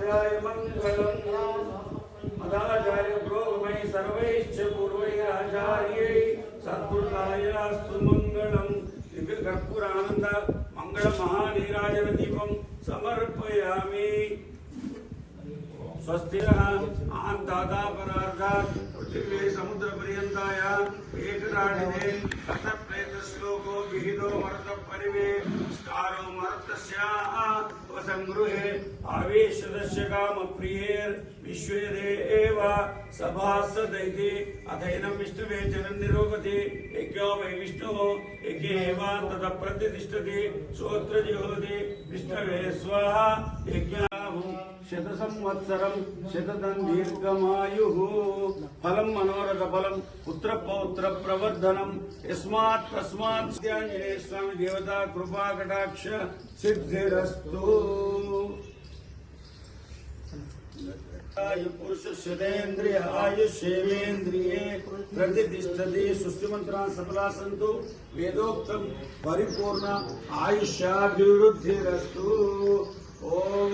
मदाचार्याय मंगलम मदाचार्य प्रोगमय सर्वैश्च पूर्वैः आचार्यै सद्गुरुरायास्तु मंगलम दिव्य कर्पूरानंद मंगल महानीराजन दीपं समर्पयामि। स्वस्तिरः आन्तादा परार्धात् पृथिवी समुद्र पर्यन्ताय एकराडिने कथप्रेत श्लोको विहितो मर्त परिवे स्तारो मर्तस्याः वसंगृहे आवेशदस्य काम प्रियेर विश्वे देव सभासदैति अथैनं विष्णुवे चरन्निरोगति यज्ञो वै विष्णुः यज्ञे एव ततः प्रतिष्ठति श्रोत्र जिहोति विष्णवे स्वाहा यज्ञाहु शतसंवत्सरं शतदं दीर्घमायुः फलं मनोरथ फलं पुत्र पौत्र प्रवर्धनम् यस्मात् तस्मात् आंजनेय स्वामी देवता कृपा कटाक्ष सिद्धिरस्तु। पुरुषेन्द्रिय आयुष्येवेन्द्रिये प्रतिष्ठति सुष्टिमन्त्रान् सफला सन्तु वेदोक्तं परिपूर्ण आयुष्याभिवृद्धिरस्तु। ओम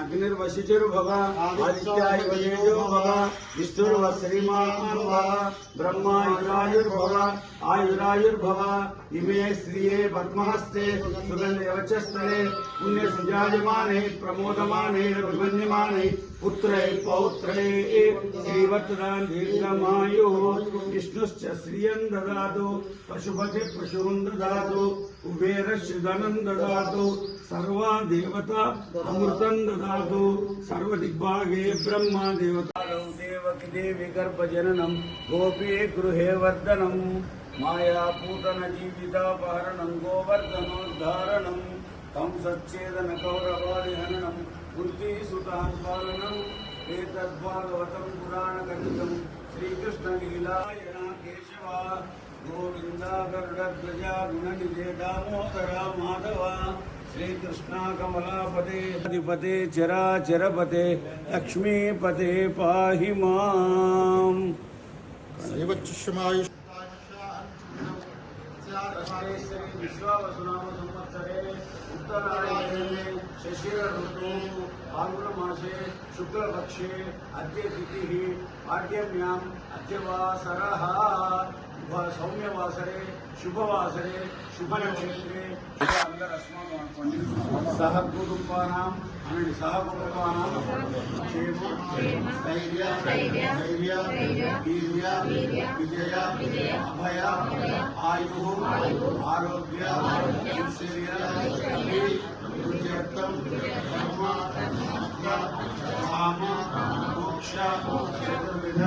अग्निर्वशिचिर्भव आदित्यायवतेजो भव विष्णुर्व श्रीमान् भव ब्रह्मा युरायुर्भव आयुरायुर्भव इमे श्रिये पद्महस्ते सुगन्धवचस्तरे पुण्य सुजायमाने प्रमोदमाने अभिमन्यमाने पुत्रे पौत्रे श्रीवर्धनान् दीर्घमायुः विष्णुश्च श्रियं ददातु पशुपते पशून् ददातु कुबेरस्य धनं ददातु सर्वा देवता अमृतं ददातु सर्वदिग्भागे ब्रह्मा देवता देवकी देवी गर्भजननं गोपी गृहे वर्धनं मायापूतन जीवितापहरणं गोवर्धनोद्धारणं कंसच्छेदन कौरवादिहननं कुन्तीसुतान् पालनम् एतद्भागवतं पुराणकथितं श्रीकृष्णलीलायना केशवा गोविन्दा गरुडध्वजा गुणनिधे दामोदरा माधवा श्रीकृष्णा कमलापते अधिपते चराचरपते लक्ष्मीपते पाहि माम्। विश्वावसुनाम संवत्सरे उत्तरायणे शशिर ऋतु फाल्गुनमासे शुक्लपक्षे अद्य तिथिः पाड्यम्याम् अद्यवासरः सौम्यवासरे शुभवासरे शुभनक्षत्रे अंदर अस्माकं अनुकोंడి सहकुटुंबानां आणि सहकुटुंबानां क्षेम स्थैर्य वीर्य विजय अभय आयुः आरोग्य ऐश्वर्य विजयत्वं धर्म काम मोक्ष चतुर्विध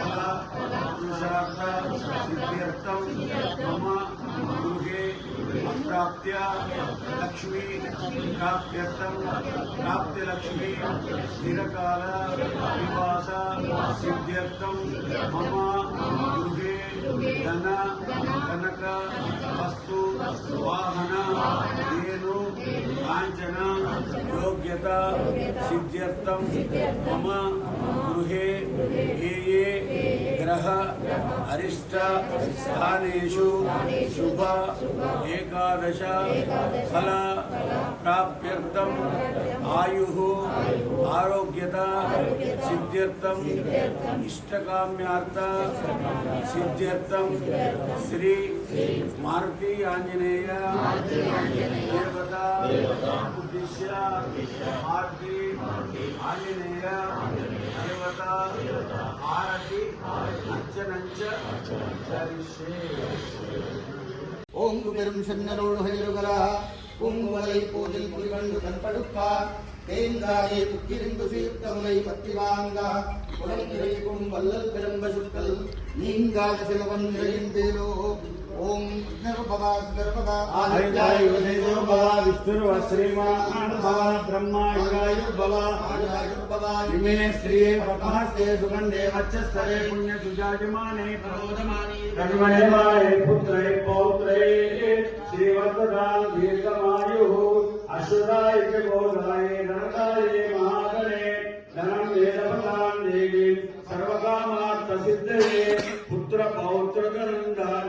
फल पुरुषार्थ सिद्ध्यर्थं मम गृहे अप्राप्य लक्ष्मी प्राप्त्यर्थं प्राप्त्यलक्ष्मी स्थिरकाल निवास सिद्ध्यर्थं मम गृहे धन कनक वस्तु वाहन धेनु कांचन योग्यता सिद्ध्यर्थं मम गृहे ये ग्रह अरिष्ट स्थानेषु शुभ एकादश फल प्राप्त्यर्थं आयुः आरोग्यता सिद्ध्यर्थं इष्टकाम्यार्थ सिद्ध्यर्थं श्री मारुति आंजनेय देवता उद्देश्य मारुति आंजनेय देवता आरति अर्चनञ्च करिष्ये। ओम कुबेरं शन्नरोड हरिरुगला कुंगवलै पोदिल पुरिवंडु कनपडुप्पा तेंगाये पुक्किरिंदु सीर्तमुलै पत्तिवांगा पुरंगिरै कुंवल्लल पेरंबशुक्कल नींगाल सिलवन्नयिंदेलो ओम नरभवा नरभवा आदित्याय वदेजो भव विष्णुर्व श्रीमान् भव ब्रह्मा युरायुर्भव इमे श्रिये पद्महस्ते सुगन्धे वक्षस्थले पुण्य सुजायमाने प्रमोदमाने पुत्रे पौत्रे श्रीवर्धनान् दीर्घमायुः अश्वदाय च गोदाय धनदाय महागणे धनं वेदपदान् देवी सर्वकामार्थसिद्धये पुत्र पौत्र धनं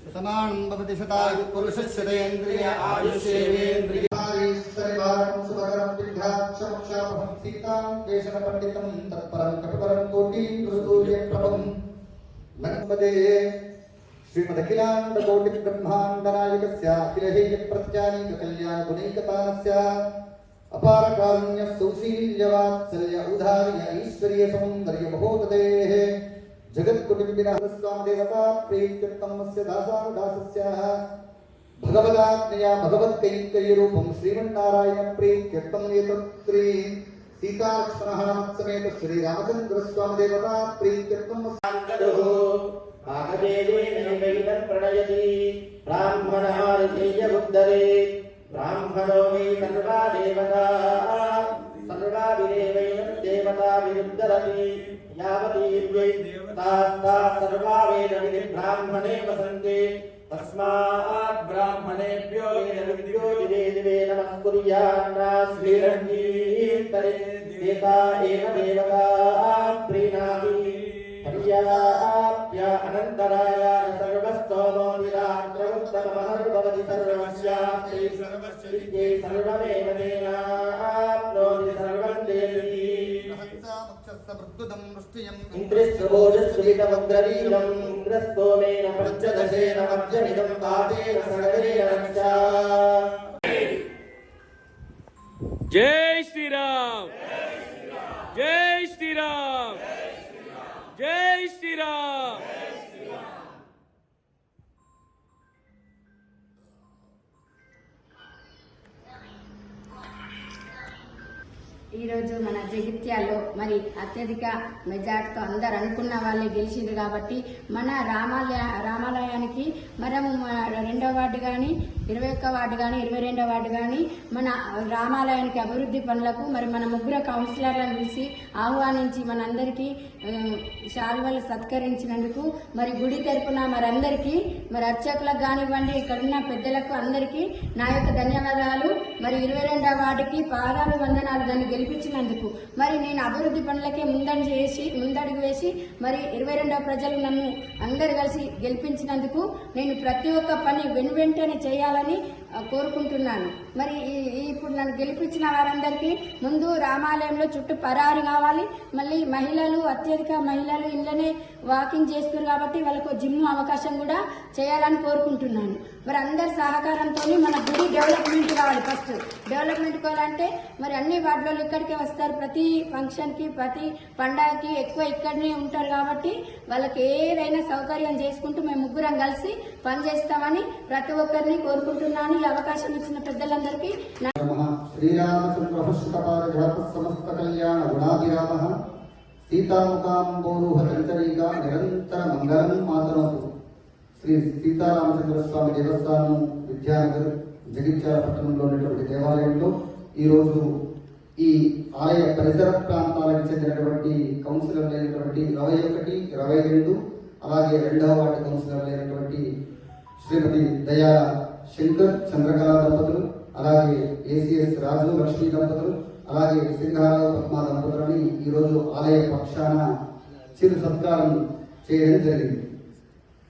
शतमानं भवति शतायुः पुरुषस्य तेन्द्रिय आयुष्येवेन्द्रिय महारीश्वरिवारं सुभगरं विद्याक्षमक्षापहं सीतां केशवपण्डितं तत्परं कटुपरं कोटिप्रसूर्यप्रभं नमस्ते श्रीमदखिलाण्डकोटिब्रह्माण्डनायकस्य अखिलहेयप्रत्यानीककल्याणगुणैकपास्य अपारकारुण्य सौशील्यवात्सल्य औदार्य ऐश्वर्यसौन्दर्यमहोदतेः जगत्कुटुम्बिनः स्वामदेवता प्रीत्यर्थमस्य दासानुदासस्य भगवदाज्ञया भगवत्कैङ्कर्यरूपं श्रीमन्नारायण प्रीत्यर्थं एतत् सीतालक्ष्मणः समेत श्रीरामचन्द्रस्वामिदेवता प्रीत्यर्थं प्रणयति ब्राह्मणार्धेयबुद्धरे ब्राह्मणो वै सर्वा देवता सर्वा विदेवैनं देवता विरुद्धरति यावती वै देवता सर्वा वेदविधि ब्राह्मणे वसन्ते तस्मात् ब्राह्मणेभ्यो वेदविद्यो दिवे दिवे नमः कुर्यान्नास्मिरञ्जीतरे देवता एव देवता प्रीणाति हर्याप्य अनन्तराय सर्वस्तोमो निरात्रमुत्तममहर्भवति सर्वस्याप्यै सर्वस्यै सर्वमेव तेनाप्नोति सर्वं देवी इन्द्रस्तुभोजस्वितमग्रवीरम् इन्द्रस्तोमेन पञ्चदशेन मध्यमिदं पादेन सगरेण रक्षा जय श्री राम जय श्री राम जय श्री राम ఈరోజు మన జగిత్యాల్లో మరి అత్యధిక మెజార్టీతో అందరు అనుకున్న వాళ్ళే గెలిచింది కాబట్టి మన రామాలయానికి మనము 2వ వార్డు కానీ 21వ వార్డు కానీ 22వ వార్డు కానీ మన రామాలయానికి అభివృద్ధి పనులకు మరి మన ముగ్గురు కౌన్సిలర్లను పిలిచి ఆహ్వానించి మనందరికీ శాల్వలు సత్కరించినందుకు మరి గుడి తరపున మరందరికీ మరి అర్చకులకు కానివ్వండి ఇక్కడున్న పెద్దలకు అందరికీ నా యొక్క ధన్యవాదాలు. మరి 22వ వార్డుకి పాదాలు వందనాలు దాన్ని గెలిపించినందుకు. మరి నేను అభివృద్ధి పనులకే ముందడుగు వేసి మరి 22వ ప్రజలు నన్ను అందరు కలిసి గెలిపించినందుకు నేను ప్రతి ఒక్క పని వెనువెంటనే చేయాలని కోరుకుంటున్నాను. మరి ఇప్పుడు నన్ను గెలిపించిన వారందరికీ ముందు రామాలయంలో చుట్టూ పరారు కావాలి. మళ్ళీ మహిళలు అత్యధిక మహిళలు ఇళ్ళనే వాకింగ్ చేస్తున్నారు కాబట్టి వాళ్ళకు జిమ్ అవకాశం కూడా చేయాలని కోరుకుంటున్నాను. మరి అందరి సహకారంతో మన గుడి డెవలప్మెంట్ కావాలి. ఫస్ట్ డెవలప్మెంట్ కావాలంటే మరి అన్ని వార్డులలో ఇక్కడికే వస్తారు. ప్రతి ఫంక్షన్కి ప్రతి పండగకి ఎక్కువ ఇక్కడనే ఉంటారు కాబట్టి వాళ్ళకి ఏదైనా సౌకర్యం చేసుకుంటూ మేము ముగ్గురం కలిసి పనిచేస్తామని ప్రతి ఒక్కరిని కోరుకుంటున్నాను. ఈ అవకాశం ఇచ్చిన పెద్దలందరికీ సమస్త కళ్యాణ గుణాభిరామ సీతాముఖాంబోరుహ చంచరీగా నిరంతర మంగళం మాతనోతు. శ్రీ సీతారామచంద్ర స్వామి దేవస్థానం విద్యానగర్ జగిత్యాల పట్టణంలో ఉన్నటువంటి దేవాలయంలో ఈరోజు ఈ ఆలయ పరిసర ప్రాంతాలకు చెందినటువంటి కౌన్సిలర్లు అయినటువంటి 21, 22 అలాగే 2వ వార్డు కౌన్సిలర్లు అయినటువంటి శ్రీమతి దయా శంకర్ చంద్రకళ దంపతులు, అలాగే ఏసీఎస్ రాజు లక్ష్మీ దంపతులు, అలాగే సింగారావు పద్మా దంపతులని ఈరోజు ఆలయ పక్షాన చిరు సత్కారం చేయడం జరిగింది.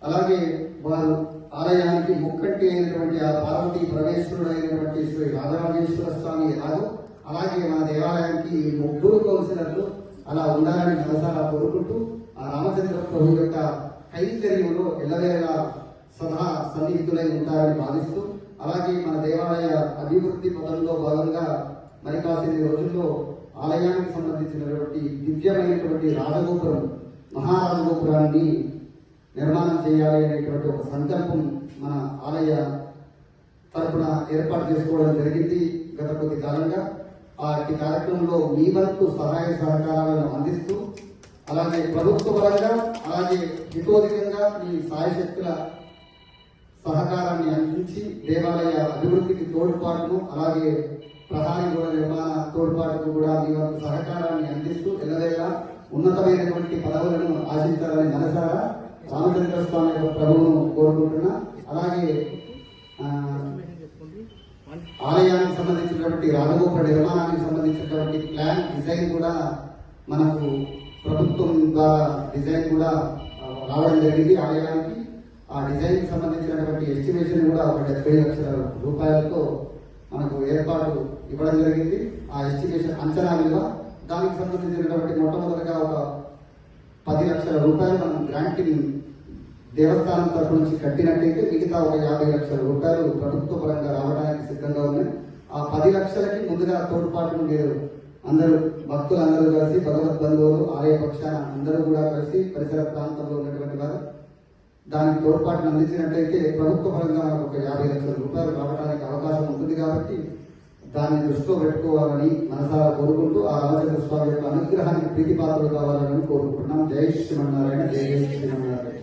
అలాగే వారు ఆలయానికి ముక్కంటి అయినటువంటి ఆ పార్వతీ పరమేశ్వరుడు అయినటువంటి శ్రీ రాజరాజేశ్వర స్వామి ఎలాగో అలాగే మన దేవాలయానికి ముగ్గురు కౌన్సిలర్లు అలా ఉండాలని మనసారా కోరుకుంటూ ఆ రామచంద్ర ప్రభు యొక్క కైంకర్యంలో ఎల్లవేళలా సదా సన్నిహితులై ఉంటారని భావిస్తూ, అలాగే మన దేవాలయ అభివృద్ధి పథంలో భాగంగా మరి కాసిన రోజుల్లో ఆలయానికి సంబంధించినటువంటి దివ్యమైనటువంటి రాజగోపురం మహారాజగోపురాన్ని నిర్మాణం చేయాలి అనేటువంటి ఒక సంకల్పం మన ఆలయ తరపున ఏర్పాటు చేసుకోవడం జరిగింది గత కొద్ది కాలంగా. ఈ కార్యక్రమంలో మీ వంతు సహాయ సహకారాలను అందిస్తూ, అలాగే ప్రభుత్వ పరంగా అలాగే హితోధికంగా మీ సాయశక్తుల సహకారాన్ని అందించి దేవాలయ అభివృద్ధికి తోడ్పాటును అలాగే ప్రహారీ గోడ నిర్మాణ తోడ్పాటుకు కూడా మీ వంతు సహకారాన్ని అందిస్తూ ఎల్లవేళ ఉన్నతమైనటువంటి పదవులను ఆశించాలని మనసారా రామచంద్ర స్వామి యొక్క ప్రభువును కోరుకుంటున్నా. అలాగే ఆలయానికి సంబంధించినటువంటి రాజగోపుర నిర్మాణానికి సంబంధించినటువంటి ప్లాన్ డిజైన్ కూడా మనకు ప్రభుత్వం ద్వారా డిజైన్ కూడా రావడం జరిగింది ఆలయానికి. ఆ డిజైన్ కి సంబంధించినటువంటి ఎస్టిమేషన్ కూడా ఒక 70 లక్షల రూపాయలతో మనకు ఏర్పాటు ఇవ్వడం జరిగింది. ఆ ఎస్టిమేషన్ అంచనా విలువ దానికి సంబంధించినటువంటి మొట్టమొదటిగా ఒక 10 లక్షల రూపాయలు మనం గ్రాంట్ని దేవస్థానం తరఫు నుంచి కట్టినట్టయితే మిగతా ఒక 50 లక్షల రూపాయలు ప్రభుత్వ పరంగా రావడానికి సిద్ధంగా ఉన్నాయి. ఆ 10 లక్షలకి ముందుగా తోడ్పాటును మీరు అందరూ భక్తులందరూ కలిసి, భగవద్బంధువులు, ఆలయ పక్షాన అందరూ కూడా కలిసి పరిసర ప్రాంతంలో ఉన్నటువంటి వారు దానికి తోడ్పాటును అందించినట్టయితే ప్రభుత్వ పరంగా ఒక 50 లక్షల రూపాయలు రావడానికి అవకాశం ఉంటుంది. కాబట్టి దాన్ని దృష్టిలో పెట్టుకోవాలని మనసారా కోరుకుంటూ ఆ రామచంద్ర స్వామి యొక్క అనుగ్రహానికి ప్రీతిపాత్రలు కావాలని కోరుకుంటున్నాం. జై శ్రీమన్నారాయణ, జై శ్రీమన్నారాయణ.